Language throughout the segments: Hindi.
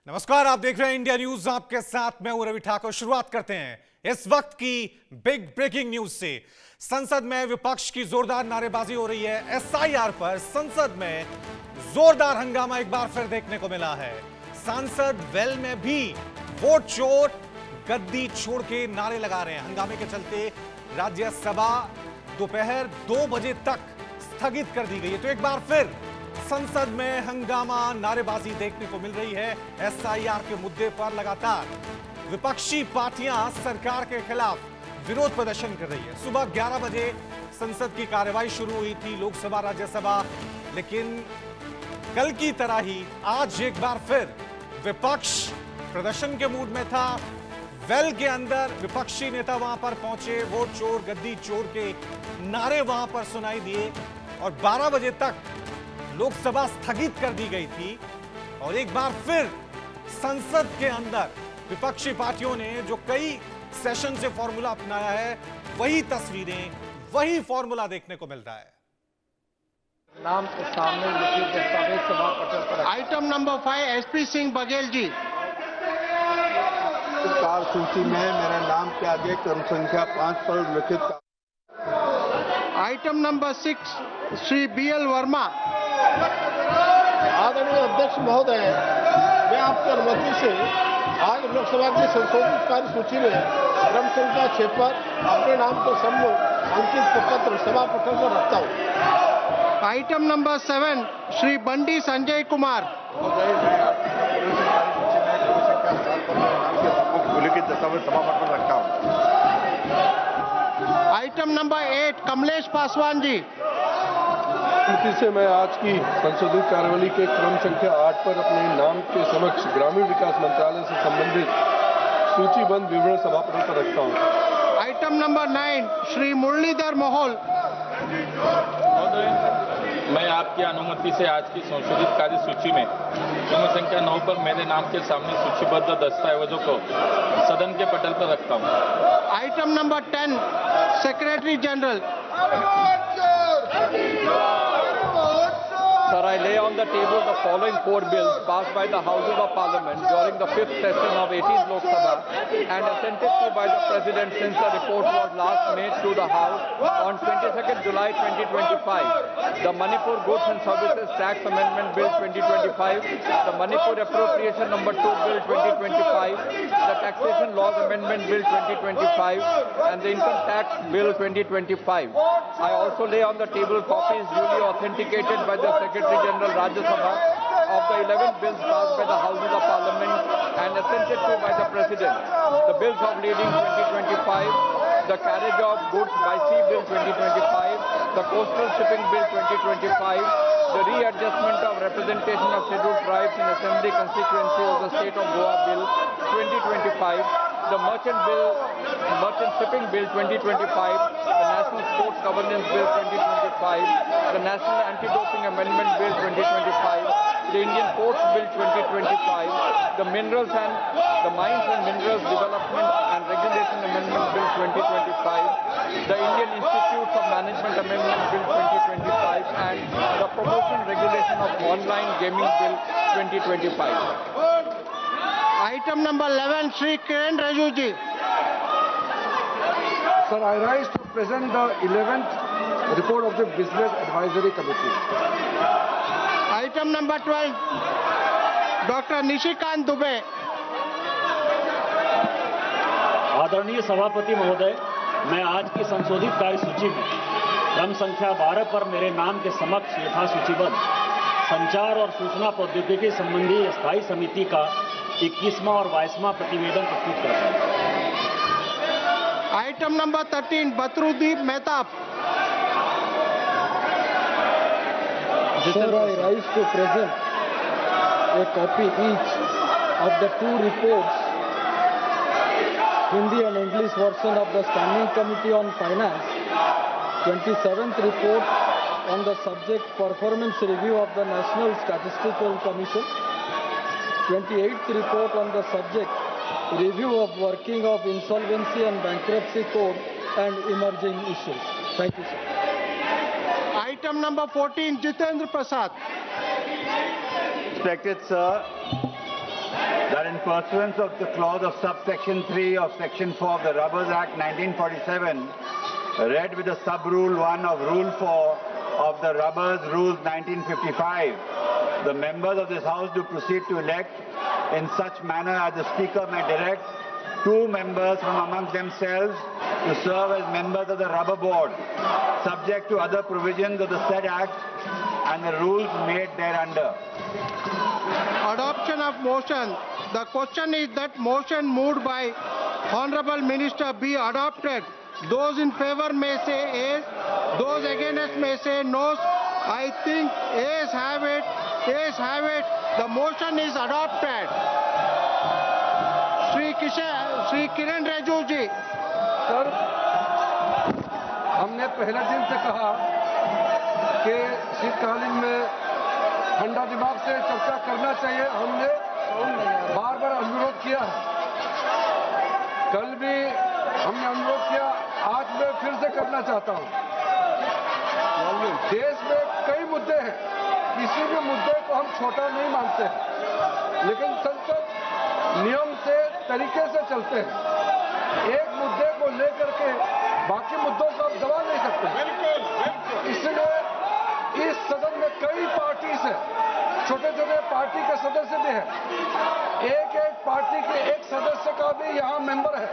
नमस्कार, आप देख रहे हैं इंडिया न्यूज। आपके साथ मैं हूं रवि ठाकुर। शुरुआत करते हैं इस वक्त की बिग ब्रेकिंग न्यूज से। संसद में विपक्ष की जोरदार नारेबाजी हो रही है। एसआईआर पर संसद में जोरदार हंगामा एक बार फिर देखने को मिला है। सांसद वेल में भी वोट चोर गद्दी छोड़ के नारे लगा रहे हैं। हंगामे के चलते राज्यसभा दोपहर 2 बजे तक स्थगित कर दी गई है। तो एक बार फिर संसद में हंगामा नारेबाजी देखने को मिल रही है। एसआईआर के मुद्दे पर लगातार विपक्षी पार्टियां सरकार के खिलाफ विरोध प्रदर्शन कर रही है। सुबह 11 बजे संसद की कार्यवाही शुरू हुई थी, लोकसभा राज्यसभा, लेकिन कल की तरह ही आज एक बार फिर विपक्ष प्रदर्शन के मूड में था। वेल के अंदर विपक्षी नेता वहां पर पहुंचे, वोट चोर गद्दी चोर के नारे वहां पर सुनाई दिए और 12 बजे तक लोकसभा स्थगित कर दी गई थी। और एक बार फिर संसद के अंदर विपक्षी पार्टियों ने जो कई सेशन से फॉर्मूला अपनाया है, वही तस्वीरें, वही फॉर्मूला देखने को मिलता है। नाम के सामने लिखित दस्तावेज सभापति पर। Item number 5 SP Singh Baghel ji. कार सूची में मेरे नाम के आगे क्रम संख्या 5 पर लिखित। Item number 6 Shri B L Verma. आदरणीय अध्यक्ष महोदय, मैं आपकी अनुमति से आज लोकसभा की संशोधित कार्य सूची में क्रम संख्या 6 पर अपने नाम के सम्मुख अंकित प्रपत्र सभा पटल पर रखता हूँ। Item number 7 Shri Bandi Sanjay Kumar. लिखित दस्तावेज सभा पटल पर रखता हूँ। Item number 8 Kamlesh Paswan ji. स्मृति से मैं आज की संशोधित कार्यवाही के क्रम संख्या 8 पर अपने नाम के समक्ष ग्रामीण विकास मंत्रालय से संबंधित सूचीबद्ध विवरण सभापति पर रखता हूं। आइटम नंबर 9 श्री मुरलीधर मोहोल। मैं आपकी अनुमति से आज की संशोधित कार्य सूची में क्रम संख्या 9 पर मेरे नाम के सामने सूचीबद्ध दस्तावेजों को सदन के पटल पर रखता हूं। Item number 10 secretary general. Sir, I lay on the table the following 4 bills passed by the Houses of Parliament during the 5th session of 18th Lok Sabha and assented to by the President since the report was last made to the House on 22nd July 2025. The Manipur Goods and Services Tax Amendment Bill 2025, the Manipur Appropriation Number 2 Bill 2025, the Taxation Laws Amendment Bill 2025 and the Income Tax Bill 2025. I also lay on the table copies duly authenticated by the Secretary General Rajya Sabha of the 11 bills passed by the Houses of Parliament and assented to by the President. The bills of lading 2025, the carriage of goods by sea bill 2025, the coastal shipping bill 2025, the readjustment of representation of scheduled tribes in assembly constituency of the state of Goa bill 2025, the merchant shipping bill 2025, the national sports governance bill 2025, the national anti-doping amendment bill 2025, the Indian ports bill 2025, the mines and minerals development and regulation amendment bill 2025, the Indian Institutes of Management amendment bill 2025 and the promotion regulation of online gaming bill 2025. Item number 11 Shri Kiran Raju ji. Sir, I rise to present the 11th report of the Business Advisory Committee. Item number 12 Dr. Nishikant Dubey. आदरणीय सभापति महोदय, मैं आज की संशोधित कार्य सूची में क्रम संख्या 12 पर मेरे नाम के समक्ष यथा सूचीबद्ध संचार और सूचना प्रौद्योगिकी संबंधी स्थायी समिति का 21वां और 22वां प्रतिवेदन प्रस्तुत करता हूं। Item number 13 Badruddin Mehtab. Sir, I rise to present a copy each of the 2 reports, Hindi and English version of the Standing Committee on Finance, 27th report on the subject performance review of the National Statistical Commission, 28th report on the subject review of working of insolvency and bankruptcy code and emerging issues. Thank you, sir. Item number 14 Jitendra Prasad. Respected sir, that in pursuance of the clause of subsection 3 of section 4 of the Rubbers Act 1947, read with the sub-rule 1 of Rule 4 of the Rubbers Rules 1955, the members of this House do proceed to elect in such manner as the Speaker may direct 2 members from among themselves to serve as members of the Rubber Board, subject to other provisions of the said Act and the rules made thereunder. Adoption of motion. The question is that motion moved by Honorable Minister be adopted. Those in favor may say yes, those against may say no. I think yes have it, yes have it. The motion is adopted. Shri Kiren Rijiju ji. Sir, हमने पहले दिन से कहा कि शीतकालीन में ठंडा दिमाग से चर्चा करना चाहिए। हमने बार बार अनुरोध किया है, कल भी हमने अनुरोध किया, आज मैं फिर से करना चाहता हूं। देश में कई मुद्दे हैं, किसी भी मुद्दे को हम छोटा नहीं मानते, लेकिन संसद नियम से तरीके से चलते हैं। एक मुद्दे को लेकर के बाकी मुद्दों को आप दबा नहीं सकते। इसलिए इस सदन में कई पार्टी से छोटे छोटे पार्टी के सदस्य भी हैं, एक एक पार्टी के एक सदस्य का भी यहाँ मेंबर है।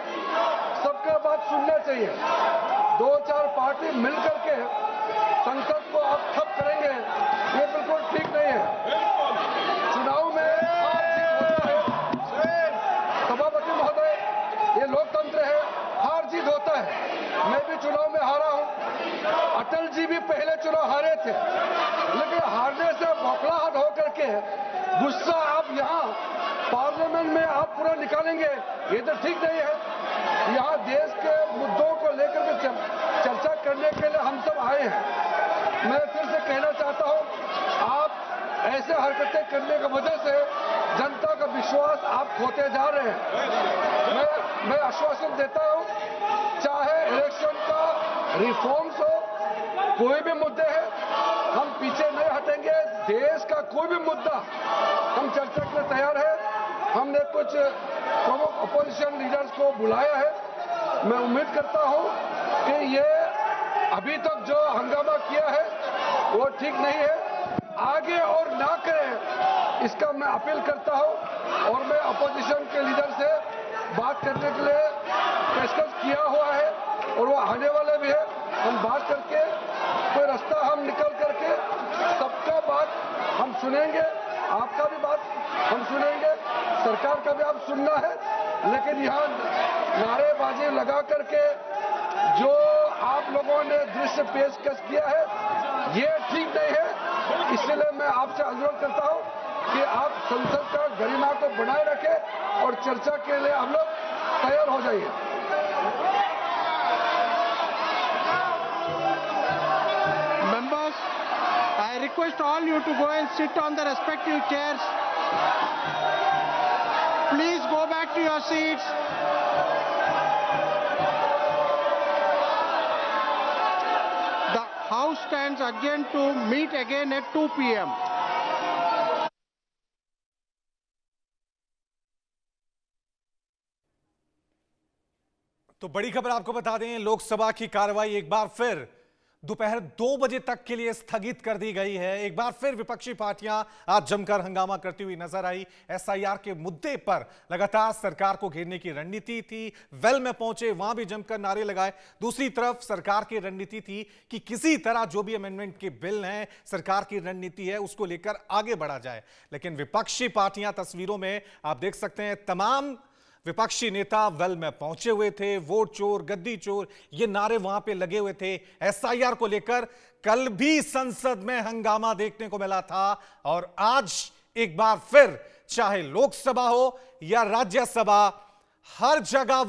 सबका बात सुनना चाहिए। 2-4 पार्टी मिलकर के संसद को आप ठप करेंगे, ये बिल्कुल ठीक नहीं है। चुनाव में हार जीत होता है, सभापति महोदय, ये लोकतंत्र है, हार जीत होता है। मैं भी चुनाव में हारा हूं, अटल जी भी पहले चुनाव हारे थे, लेकिन हारने से बौखलाहट होकर के गुस्सा आप यहाँ पार्लियामेंट में आप पूरा निकालेंगे, ये तो ठीक नहीं है। यहाँ देश के मुद्दों को लेकर के चर्चा करने के लिए हम सब आए हैं। मैं फिर से कहना चाहता हूँ, आप ऐसे हरकतें करने की वजह से जनता का विश्वास आप खोते जा रहे हैं। मैं आश्वासन देता हूँ, चाहे इलेक्शन का रिफॉर्म्स हो, कोई भी मुद्दे हैं, हम पीछे नहीं हटेंगे। देश का कोई भी मुद्दा हम चर्चा के लिए तैयार है। हमने कुछ प्रमुख अपोजिशन लीडर्स को बुलाया है। मैं उम्मीद करता हूं कि ये अभी तक जो हंगामा किया है वो ठीक नहीं है, आगे और ना करें, इसका मैं अपील करता हूं। और मैं अपोजिशन के लीडर से बात करने के लिए पेशकश किया हुआ है और वो आने वाले भी है। हम बात करके कोई रास्ता हम निकल करके सबका बात हम सुनेंगे, आपका भी बात हम सुनेंगे, सरकार का भी आप सुनना है। लेकिन यहाँ नारेबाजी लगा करके जो आप लोगों ने दृश्य पेशकश किया है, ये ठीक नहीं है। इसलिए मैं आपसे अनुरोध करता हूँ कि आप संसद का गरिमा को बनाए रखें और चर्चा के लिए हम लोग तैयार हो जाइए। Members, I request all you to go and sit on the respective chairs. Please go back to your seats. The House stands adjourned to meet again at 2 p.m. तो बड़ी खबर आपको बता दें, लोकसभा की कार्रवाई एक बार फिर दोपहर 2 बजे तक के लिए स्थगित कर दी गई है। एक बार फिर विपक्षी पार्टियां आज जमकर हंगामा करती हुई नजर आई। एसआईआर के मुद्दे पर लगातार सरकार को घेरने की रणनीति थी। वेल में पहुंचे, वहां भी जमकर नारे लगाए। दूसरी तरफ सरकार की रणनीति थी कि किसी तरह जो भी अमेंडमेंट के बिल हैं, सरकार की रणनीति है, उसको लेकर आगे बढ़ा जाए। लेकिन विपक्षी पार्टियां, तस्वीरों में आप देख सकते हैं, तमाम विपक्षी नेता वेल में पहुंचे हुए थे। वोट चोर, गद्दी चोर, ये नारे वहां पे लगे हुए थे। एसआईआर को लेकर कल भी संसद में हंगामा देखने को मिला था और आज एक बार फिर, चाहे लोकसभा हो या राज्यसभा, हर जगह